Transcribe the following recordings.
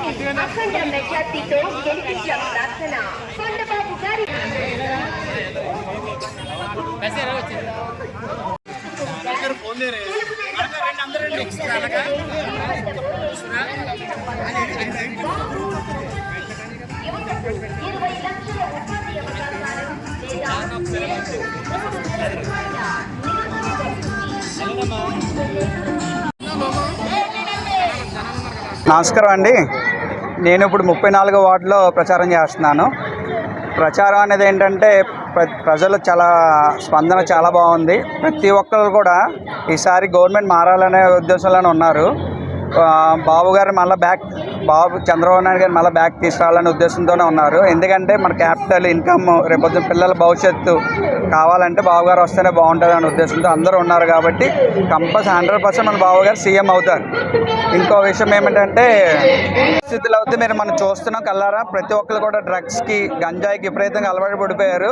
అఖండ మెజార్టీతో గెలిపించాం ప్రార్థన కొండబాబు గారి యువతకు 20 లక్షల ఉపాధి అవకాశాలు నమస్కారం అండి. నేను ఇప్పుడు 34వ వార్డులో ప్రచారం చేస్తున్నాను. ప్రచారం అనేది ఏంటంటే ప్రజలు చాలా స్పందన చాలా బాగుంది. ప్రతి ఒక్కరు కూడా ఈసారి గవర్నమెంట్ మారాలనే ఉద్దేశంలోనే ఉన్నారు. బాబు గారు మళ్ళీ చంద్రబాబు నాయుడు గారు మళ్ళీ బ్యాక్ తీసుకురావాలనే ఉద్దేశంతోనే ఉన్నారు. ఎందుకంటే మన క్యాపిటల్ ఇన్కమ్ రేపొద్దున పిల్లల భవిష్యత్తు కావాలంటే బాబు గారు వస్తేనే బాగుంటుంది అనే ఉద్దేశంతో అందరూ ఉన్నారు. కాబట్టి కంపల్సరీ 100% మన బాబు గారు సీఎం అవుతారు. ఇంకో విషయం ఏమిటంటే పరిస్థితులు అయితే మనం చూస్తున్నాం కల్లారా. ప్రతి ఒక్కరు కూడా డ్రగ్స్కి గంజాయికి విపరీతంగా అలవాటు పడిపోయారు.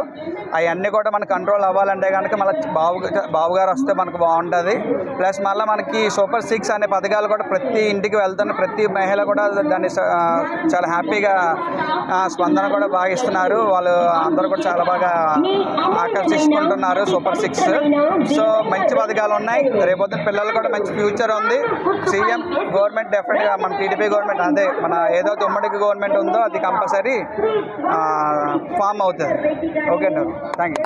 అవన్నీ కూడా మనకు కంట్రోల్ అవ్వాలంటే కనుక మళ్ళీ బాబు గారు వస్తే మనకు బాగుంటుంది. ప్లస్ మళ్ళీ మనకి సూపర్ 6 అనే పథకాలు కూడా ప్రతి ఇంటికి వెళ్తున్న ప్రతి మహిళ కూడా దాన్ని చాలా హ్యాపీగా స్పందన కూడా బాగా ఇస్తున్నారు. వాళ్ళు అందరూ కూడా చాలా బాగా ఆకర్షించుకుంటున్నారు సూపర్ 6. సో మంచి పథకాలు ఉన్నాయి. రేపొద్దున పిల్లలు కూడా మంచి ఫ్యూచర్ ఉంది. సీఎం గవర్నమెంట్ డెఫినెట్గా మన టీడీపీ గవర్నమెంట్ అదే మన ఏదో ఉమ్మడికి గవర్నమెంట్ ఉందో అది కంపల్సరీ ఫామ్ అవుతుంది. ఓకే అండి, థ్యాంక్ యూ.